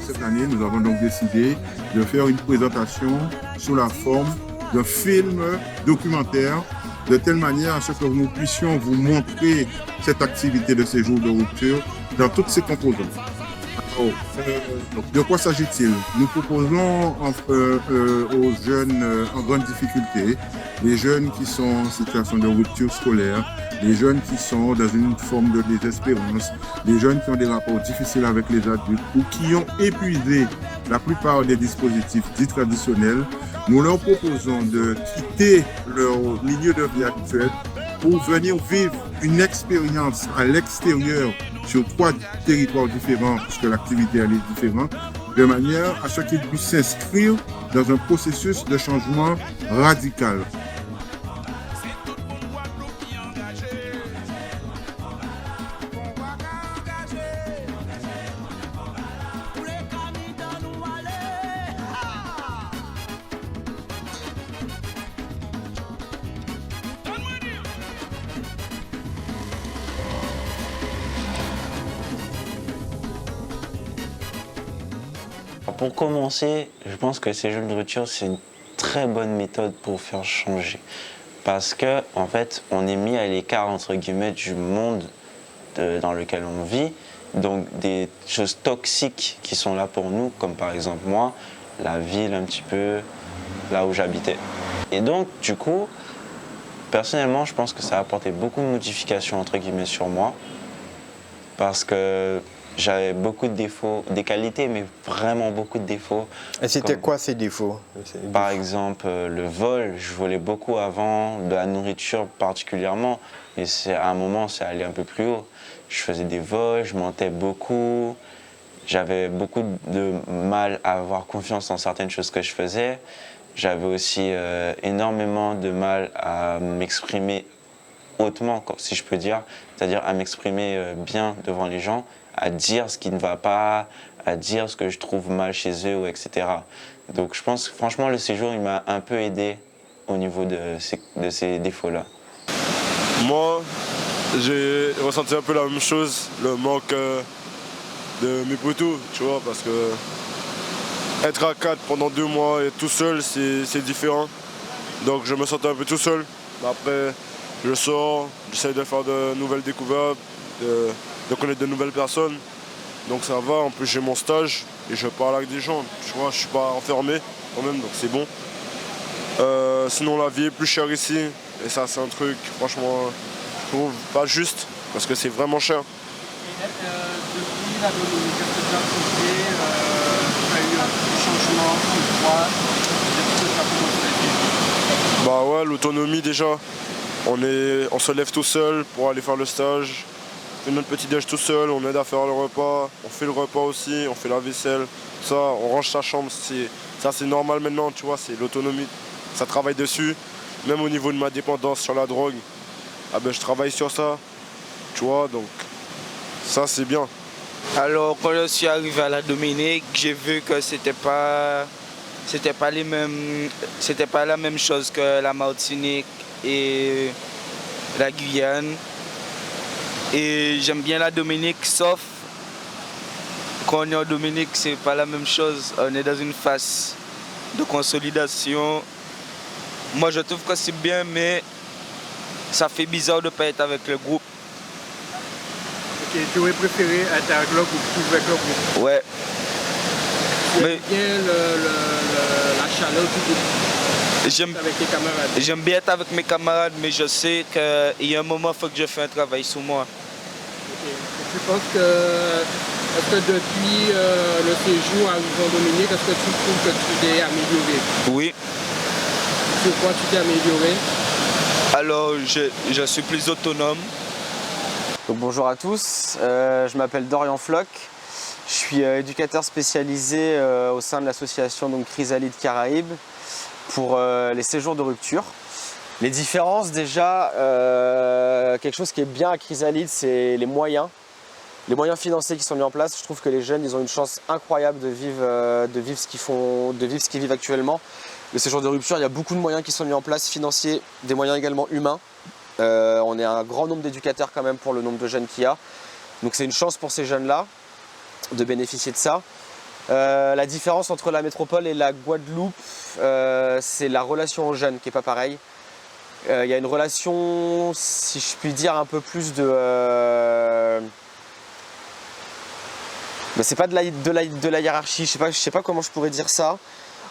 cette année, nous avons donc décidé de faire une présentation sous la forme d'un film documentaire, de telle manière à ce que nous puissions vous montrer cette activité de séjour de rupture dans toutes ses composantes. Alors, de quoi s'agit-il? Nous proposons aux jeunes en grande difficulté, les jeunes qui sont en situation de rupture scolaire, les jeunes qui sont dans une forme de désespérance, les jeunes qui ont des rapports difficiles avec les adultes ou qui ont épuisé la plupart des dispositifs dits traditionnels. Nous leur proposons de quitter leur milieu de vie actuel pour venir vivre une expérience à l'extérieur sur 3 territoires différents, puisque l'activité elle est différente, de manière à ce qu'ils puissent s'inscrire dans un processus de changement radical. Pour commencer, je pense que ces jeux de rupture, c'est une très bonne méthode pour faire changer. Parce que, en fait, on est mis à l'écart, entre guillemets, du monde dans lequel on vit. Donc, des choses toxiques qui sont là pour nous, comme par exemple moi, la ville un petit peu, là où j'habitais. Et donc, du coup, personnellement, je pense que ça a apporté beaucoup de modifications, entre guillemets, sur moi. Parce que j'avais beaucoup de défauts, des qualités, mais vraiment beaucoup de défauts. Et c'était quoi ces défauts? Par exemple, le vol, je volais beaucoup avant, de la nourriture particulièrement, mais à un moment, c'est allé un peu plus haut. Je faisais des vols, je mentais beaucoup, j'avais beaucoup de mal à avoir confiance dans certaines choses que je faisais. J'avais aussi énormément de mal à m'exprimer hautement, si je peux dire, c'est-à-dire à m'exprimer bien devant les gens, à dire ce qui ne va pas, à dire ce que je trouve mal chez eux, etc. Donc je pense que franchement le séjour il m'a un peu aidé au niveau de ces défauts-là. Moi, j'ai ressenti un peu la même chose, le manque de mes potos, tu vois, parce que être à 4 pendant 2 mois et tout seul, c'est différent. Donc je me sentais un peu tout seul. Après, je sors, j'essaie de faire de nouvelles découvertes, de connaître de nouvelles personnes. Donc ça va, en plus j'ai mon stage et je parle avec des gens. Tu vois, je suis pas enfermé quand même, donc c'est bon. Sinon la vie est plus chère ici. Et ça c'est un truc, franchement, je trouve pas juste, parce que c'est vraiment cher. Depuis la Bolivie, qu'est-ce que tu as trouvé? Tu as eu un petit changement pour toi? Qu'est-ce que tu as commencé à vivre? Bah ouais, l'autonomie déjà. On se lève tout seul pour aller faire le stage. On fait notre petit déj tout seul, on aide à faire le repas. On fait le repas aussi, on fait la vaisselle. Ça, on range sa chambre. Ça c'est normal maintenant, tu vois, c'est l'autonomie. Ça travaille dessus. Même au niveau de ma dépendance sur la drogue, ah ben, je travaille sur ça. Tu vois, donc ça c'est bien. Alors quand je suis arrivé à la Dominique, j'ai vu que c'était pas la même chose que la Martinique et la Guyane. Et j'aime bien la Dominique, sauf quand on est en Dominique, c'est pas la même chose. On est dans une phase de consolidation. Moi je trouve que c'est bien, mais ça fait bizarre de ne pas être avec le groupe. Ok, tu aurais préféré être avec le groupe, plus avec le groupe? Ouais. Tu aimes bien la chaleur du groupe avec tes camarades? J'aime bien être avec mes camarades, mais je sais qu'il y a un moment, il faut que je fasse un travail sur moi. Ok. Et tu penses que, est-ce que depuis le séjour à Dominique, est-ce que tu trouves que tu t'es amélioré? Oui. Sur quoi tu t'es amélioré? Alors, je suis plus autonome. Donc, bonjour à tous, je m'appelle Dorian Floch, je suis éducateur spécialisé au sein de l'association Chrysalide Caraïbes pour les séjours de rupture. Les différences déjà, quelque chose qui est bien à Chrysalide, c'est les moyens financiers qui sont mis en place. Je trouve que les jeunes ils ont une chance incroyable de vivre ce qu'ils vivent actuellement. Le séjour de rupture, il y a beaucoup de moyens qui sont mis en place, financiers, des moyens également humains. On est un grand nombre d'éducateurs quand même pour le nombre de jeunes qu'il y a. Donc c'est une chance pour ces jeunes-là de bénéficier de ça. La différence entre la métropole et la Guadeloupe, c'est la relation aux jeunes qui n'est pas pareille. Il y a une relation, si je puis dire, un peu plus de... c'est pas de la hiérarchie, je sais pas comment je pourrais dire ça.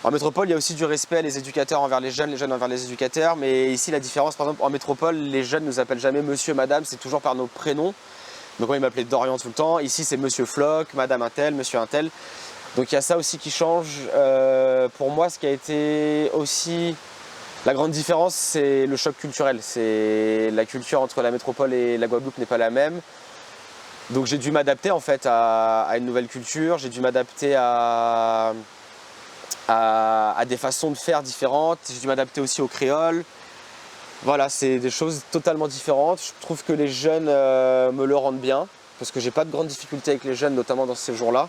En métropole, il y a aussi du respect, les éducateurs envers les jeunes envers les éducateurs. Mais ici, la différence, par exemple, en métropole, les jeunes ne nous appellent jamais monsieur, madame, c'est toujours par nos prénoms. Donc moi, il m'appelait Dorian tout le temps. Ici, c'est monsieur Floch, madame untel, monsieur untel. Donc il y a ça aussi qui change. Pour moi, ce qui a été aussi la grande différence, c'est le choc culturel. C'est la culture entre la métropole et la Guadeloupe n'est pas la même. Donc j'ai dû m'adapter en fait à une nouvelle culture. J'ai dû m'adapter à des façons de faire différentes. J'ai dû m'adapter aussi au créole. Voilà, c'est des choses totalement différentes. Je trouve que les jeunes me le rendent bien, parce que j'ai pas de grandes difficultés avec les jeunes, notamment dans ces jours-là.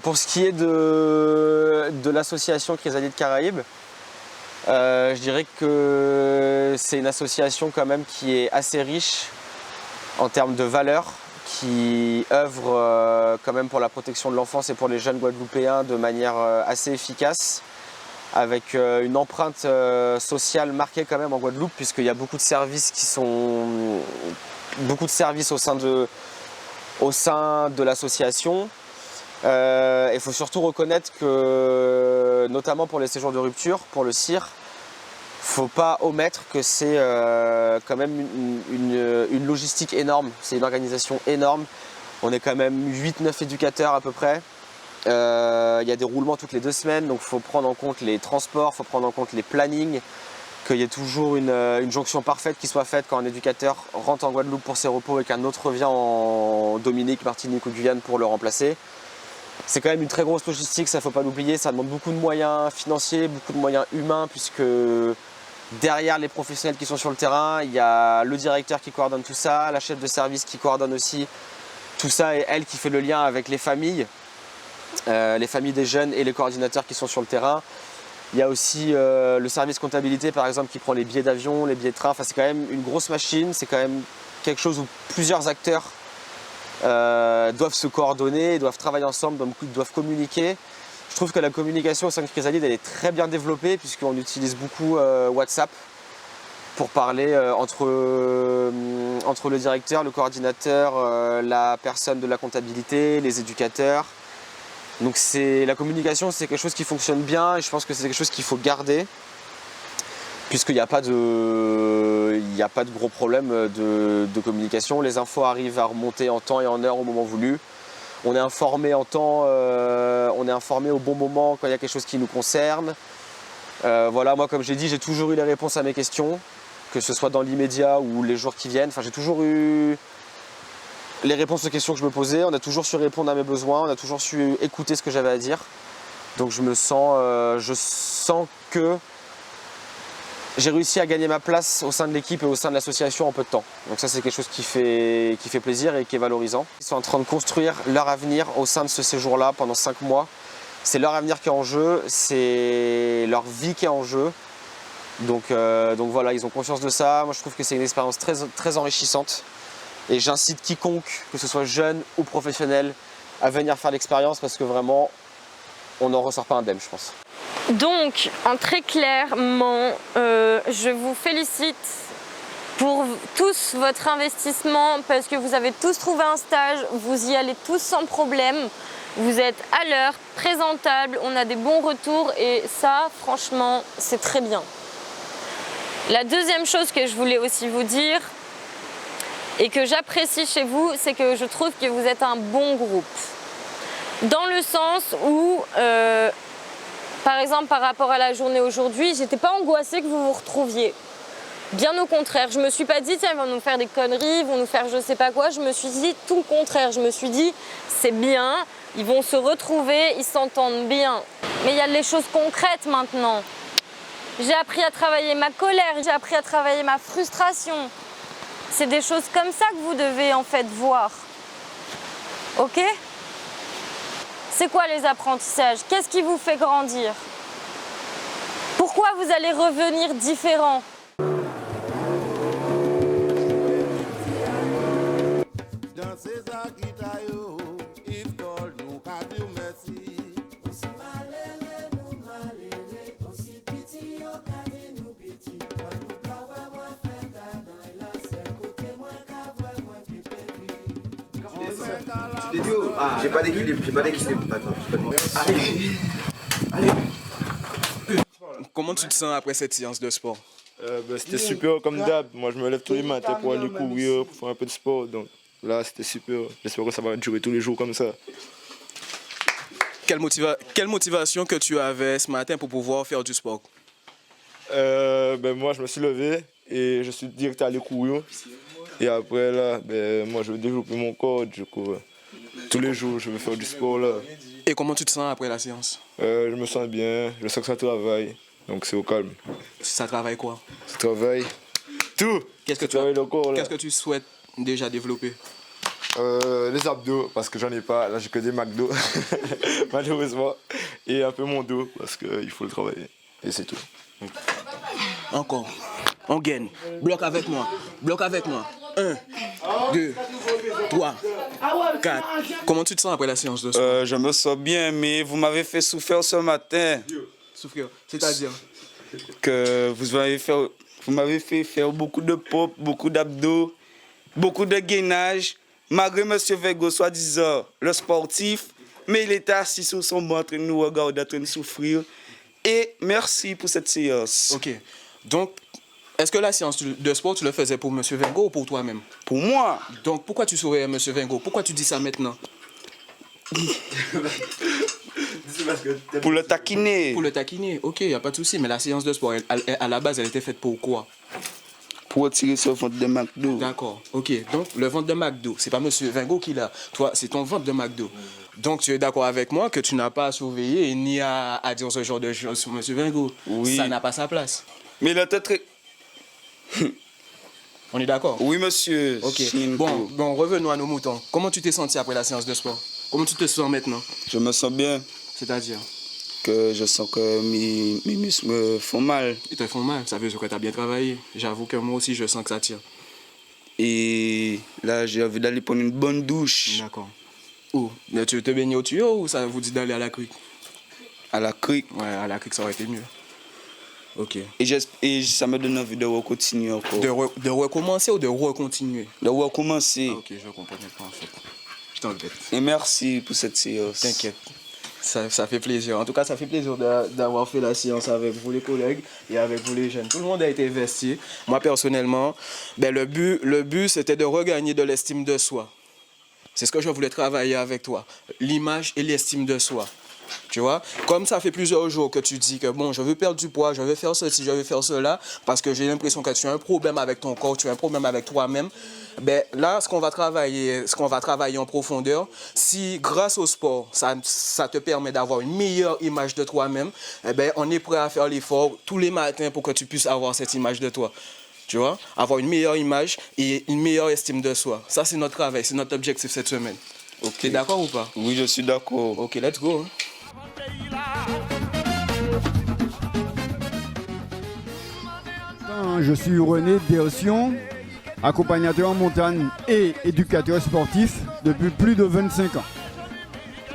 Pour ce qui est de l'association Chrysalide Caraïbes, je dirais que c'est une association quand même qui est assez riche en termes de valeurs, qui œuvre quand même pour la protection de l'enfance et pour les jeunes guadeloupéens de manière assez efficace, avec une empreinte sociale marquée quand même en Guadeloupe, puisqu'il y a beaucoup de services au sein de l'association. Il faut surtout reconnaître que, notamment pour les séjours de rupture, pour le CIR, faut pas omettre que c'est quand même une logistique énorme, c'est une organisation énorme. On est quand même 8-9 éducateurs à peu près. Il y a des roulements toutes les 2 semaines, donc il faut prendre en compte les transports, il faut prendre en compte les plannings, qu'il y ait toujours une jonction parfaite qui soit faite quand un éducateur rentre en Guadeloupe pour ses repos et qu'un autre revient en Dominique, Martinique ou Guyane pour le remplacer. C'est quand même une très grosse logistique, ça ne faut pas l'oublier, ça demande beaucoup de moyens financiers, beaucoup de moyens humains, puisque derrière les professionnels qui sont sur le terrain, il y a le directeur qui coordonne tout ça, la chef de service qui coordonne aussi tout ça et elle qui fait le lien avec les familles des jeunes et les coordinateurs qui sont sur le terrain. Il y a aussi le service comptabilité par exemple qui prend les billets d'avion, les billets de train, enfin c'est quand même une grosse machine, c'est quand même quelque chose où plusieurs acteurs doivent se coordonner, doivent travailler ensemble, doivent communiquer. Je trouve que la communication au sein de Chrysalide elle est très bien développée puisqu'on utilise beaucoup WhatsApp pour parler entre le directeur, le coordinateur, la personne de la comptabilité, les éducateurs. Donc la communication c'est quelque chose qui fonctionne bien et je pense que c'est quelque chose qu'il faut garder puisqu'il n'y a pas de gros problème de communication. Les infos arrivent à remonter en temps et en heure au moment voulu. On est informé en temps, on est informé au bon moment quand il y a quelque chose qui nous concerne. Voilà, moi comme j'ai dit, j'ai toujours eu les réponses à mes questions, que ce soit dans l'immédiat ou les jours qui viennent. Enfin, j'ai toujours eu les réponses aux questions que je me posais. On a toujours su répondre à mes besoins, on a toujours su écouter ce que j'avais à dire. Donc je sens que j'ai réussi à gagner ma place au sein de l'équipe et au sein de l'association en peu de temps. Donc ça c'est quelque chose qui fait plaisir et qui est valorisant. Ils sont en train de construire leur avenir au sein de ce séjour-là pendant 5 mois. C'est leur avenir qui est en jeu, c'est leur vie qui est en jeu. Donc voilà, ils ont conscience de ça. Moi je trouve que c'est une expérience très, très enrichissante. Et j'incite quiconque, que ce soit jeune ou professionnel, à venir faire l'expérience parce que vraiment, on n'en ressort pas indemne, je pense. Donc, en très clairement, je vous félicite pour tous votre investissement parce que vous avez tous trouvé un stage, vous y allez tous sans problème, vous êtes à l'heure, présentable, on a des bons retours et ça, franchement, c'est très bien. La deuxième chose que je voulais aussi vous dire et que j'apprécie chez vous, c'est que je trouve que vous êtes un bon groupe. Dans le sens où, par exemple, par rapport à la journée aujourd'hui, j'étais pas angoissée que vous vous retrouviez. Bien au contraire, je me suis pas dit, tiens, ils vont nous faire des conneries, ils vont nous faire je sais pas quoi. Je me suis dit tout le contraire. Je me suis dit, c'est bien, ils vont se retrouver, ils s'entendent bien. Mais il y a les choses concrètes maintenant. J'ai appris à travailler ma colère, j'ai appris à travailler ma frustration. C'est des choses comme ça que vous devez en fait voir. Ok ? C'est quoi les apprentissages? Qu'est-ce qui vous fait grandir? Pourquoi vous allez revenir différent? Dans ces acquis, if called J'ai pas d'équilibre. Attends, Allez. Comment tu te sens après cette séance de sport? C'était super comme d'hab. Moi, je me lève tous les matins pour aller courir, pour faire un peu de sport. Donc là, c'était super. J'espère que ça va durer tous les jours comme ça. Quelle motivation que tu avais ce matin pour pouvoir faire du sport? Moi, je me suis levé et je suis direct allé courir. Et après, là, moi, je veux développer mon corps. Du coup, tous les jours, je veux faire du sport. Là. Et comment tu te sens après la séance? Je me sens bien. Je sens que ça travaille. Donc, c'est au calme. Ça travaille quoi? Ça travaille tout. Qu'est-ce que tu souhaites déjà développer? Les abdos, parce que j'en ai pas. Là, j'ai que des McDo, malheureusement. Et un peu mon dos, parce qu'il faut le travailler. Et c'est tout. Encore. On gagne. Bloc avec moi. 1, 2, 3, 4. Comment tu te sens après la séance de sport? Je me sens bien, mais vous m'avez fait souffrir ce matin. Souffrir, c'est-à-dire? Que vous m'avez fait faire beaucoup de pompes, beaucoup d'abdos, beaucoup de gainage. Malgré M. Vengo, soi-disant le sportif, mais il était assis sur son banc en train de nous regarder, en train de souffrir. Et merci pour cette séance. Ok. Donc, est-ce que la séance de sport, tu le faisais pour M. Vengo ou pour toi-même? Pour moi. Donc, pourquoi tu surveillais M. Vengo? Pourquoi tu dis ça maintenant? Pour le taquiner. Pour le taquiner, ok, il n'y a pas de souci. Mais la séance de sport, à la base, elle était faite pour quoi? Pour retirer ce ventre de McDo. D'accord, ok. Donc, le ventre de McDo, c'est pas M. Vengo qui l'a. Toi, c'est ton ventre de McDo. Donc, tu es d'accord avec moi que tu n'as pas à surveiller ni à dire ce genre de choses sur M. Vengo. Oui. Ça n'a pas sa place. Mais il était très... On est d'accord? Oui, monsieur. Ok. Bon, revenons à nos moutons. Comment tu t'es senti après la séance de sport? Comment tu te sens maintenant? Je me sens bien. C'est-à-dire? Que je sens que mes muscles me font mal. Ils te font mal, ça veut dire que tu as bien travaillé. J'avoue que moi aussi, je sens que ça tire. Et là, j'ai envie d'aller prendre une bonne douche. D'accord. Où? Tu veux te baigner au tuyau ou ça vous dit d'aller à la crique? À la crique. Ouais, à la crique, ça aurait été mieux. Ok. Et ça me donne envie de recontinuer encore. De recommencer ou de recontinuer? De recommencer. Ah, ok, je comprends pas en fait. Je t'embête. Et merci pour cette séance. T'inquiète. Ça fait plaisir. En tout cas, ça fait plaisir d'avoir fait la séance avec vous les collègues et avec vous les jeunes. Tout le monde a été investi. Moi, personnellement, le but, c'était de regagner de l'estime de soi. C'est ce que je voulais travailler avec toi. L'image et l'estime de soi. Tu vois, comme ça fait plusieurs jours que tu dis que bon, je veux perdre du poids, je veux faire ceci, je veux faire cela, parce que j'ai l'impression que tu as un problème avec ton corps, tu as un problème avec toi-même. Là, ce qu'on va travailler en profondeur, si grâce au sport, ça te permet d'avoir une meilleure image de toi-même, on est prêt à faire l'effort tous les matins pour que tu puisses avoir cette image de toi. Tu vois, avoir une meilleure image et une meilleure estime de soi. Ça, c'est notre travail, c'est notre objectif cette semaine. Okay. T'es d'accord ou pas? Oui, je suis d'accord. Ok, let's go. Je suis René Dersion, accompagnateur en montagne et éducateur sportif depuis plus de 25 ans.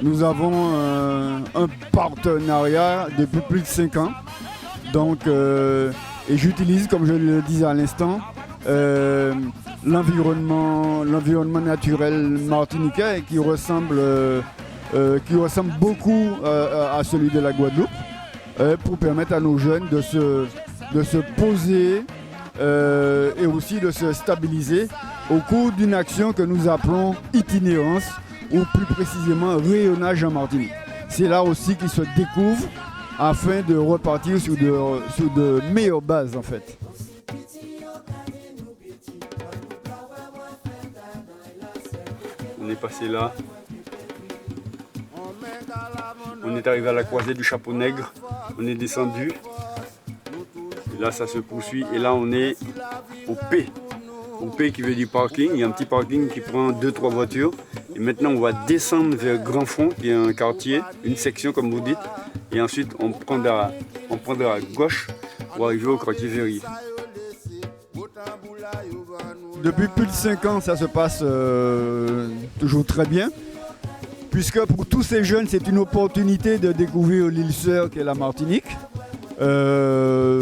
Nous avons un partenariat depuis plus de 5 ans. Donc, et j'utilise, comme je le disais à l'instant, l'environnement naturel martiniquais qui ressemble beaucoup à celui de la Guadeloupe pour permettre à nos jeunes de se poser et aussi de se stabiliser au cours d'une action que nous appelons itinérance ou plus précisément rayonnage en Martinique. C'est là aussi qu'ils se découvrent afin de repartir sur de meilleures bases en fait. On est passé là. On est arrivé à la croisée du Chapeau Nègre. On est descendu. Et là, ça se poursuit. Et là, on est au P. Au P qui veut dire parking. Il y a un petit parking qui prend 2-3 voitures. Et maintenant, on va descendre vers Grand Fond, qui est un quartier, une section comme vous dites. Et ensuite, on prendra à gauche pour arriver au quartier Véry. Depuis plus de 5 ans, ça se passe toujours très bien. Puisque pour tous ces jeunes, c'est une opportunité de découvrir l'île sœur qu'est la Martinique.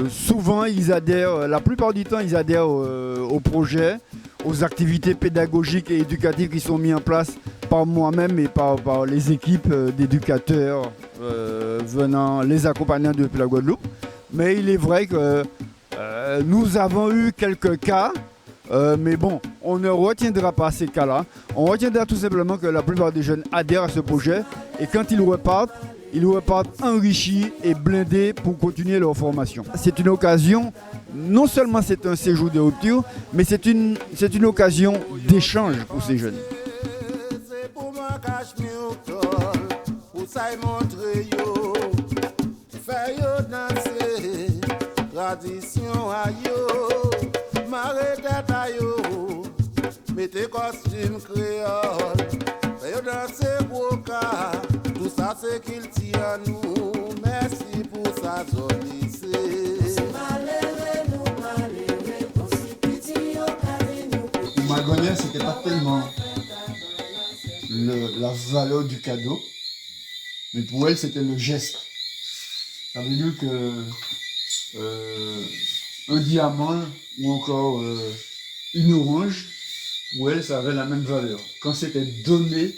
Souvent, ils adhèrent, la plupart du temps, ils adhèrent au projet, aux activités pédagogiques et éducatives qui sont mises en place par moi-même et par les équipes d'éducateurs venant les accompagnant depuis la Guadeloupe. Mais il est vrai que nous avons eu quelques cas, mais bon, on ne retiendra pas ces cas-là. On retiendra tout simplement que la plupart des jeunes adhèrent à ce projet et quand ils repartent enrichis et blindés pour continuer leur formation. C'est une occasion, non seulement c'est un séjour de rupture, mais c'est une occasion d'échange pour ces jeunes. Mettez costume créole, fais danser boca, tout ça c'est qu'il tient à nous. Merci pour sa zone lycée. Pour Magonien, c'était pas tellement la valeur du cadeau, mais pour elle, c'était le geste. Ça veut dire que un diamant ou encore une orange, pour elle, ça avait la même valeur. Quand c'était donné,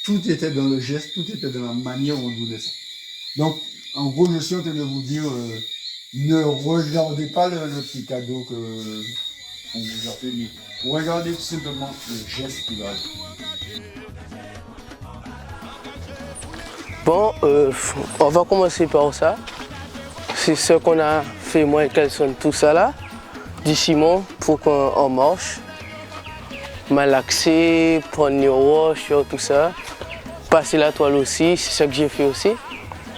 tout était dans le geste, tout était dans la manière dont on donnait ça. Donc, en gros, je suis en train de vous dire, ne regardez pas le petit cadeau qu'on vous a fait, mais regardez tout simplement le geste qui va être. Bon, on va commencer par ça. C'est ce qu'on a fait, moi et Kelson, tout ça là, du ciment pour qu'on marche. Malaxer, prendre les roches, tout ça. Passer la toile aussi, c'est ça que j'ai fait aussi.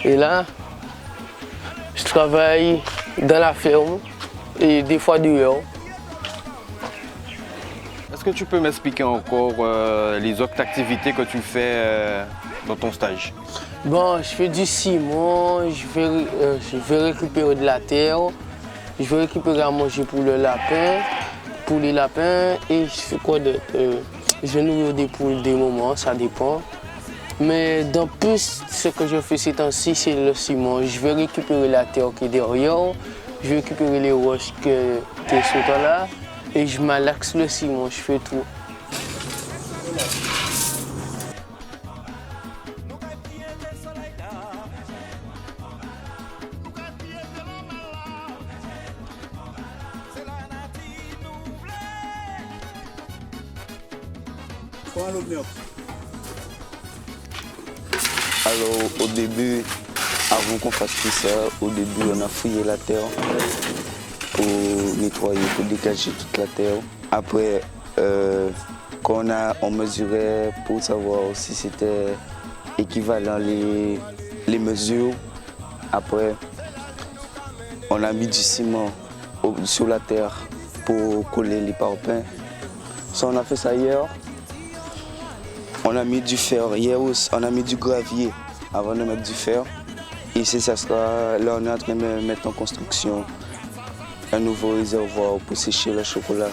Et là, je travaille dans la ferme et des fois dehors. Est-ce que tu peux m'expliquer encore les autres activités que tu fais dans ton stage? Bon, je fais du ciment, je vais récupérer de la terre, je vais récupérer à manger pour le lapin. Pour les lapins et je fais quoi d'autre? Je vais nourrir des poules des moments, ça dépend. Mais dans plus, ce que je fais ces temps-ci, c'est le ciment. Je vais récupérer la terre qui est derrière, je vais récupérer les roches qui sont là et je malaxe le ciment, je fais tout. Alors au début, avant qu'on fasse tout ça, au début on a fouillé la terre pour nettoyer, pour dégager toute la terre. Après, quand on mesurait pour savoir si c'était équivalent les mesures. Après, on a mis du ciment sur la terre pour coller les parpaings. Ça, on a fait ça hier. On a mis du fer. Hier aussi, on a mis du gravier avant de mettre du fer. Ici, ça sera, là, on est en train de mettre en construction un nouveau réservoir pour sécher le chocolat.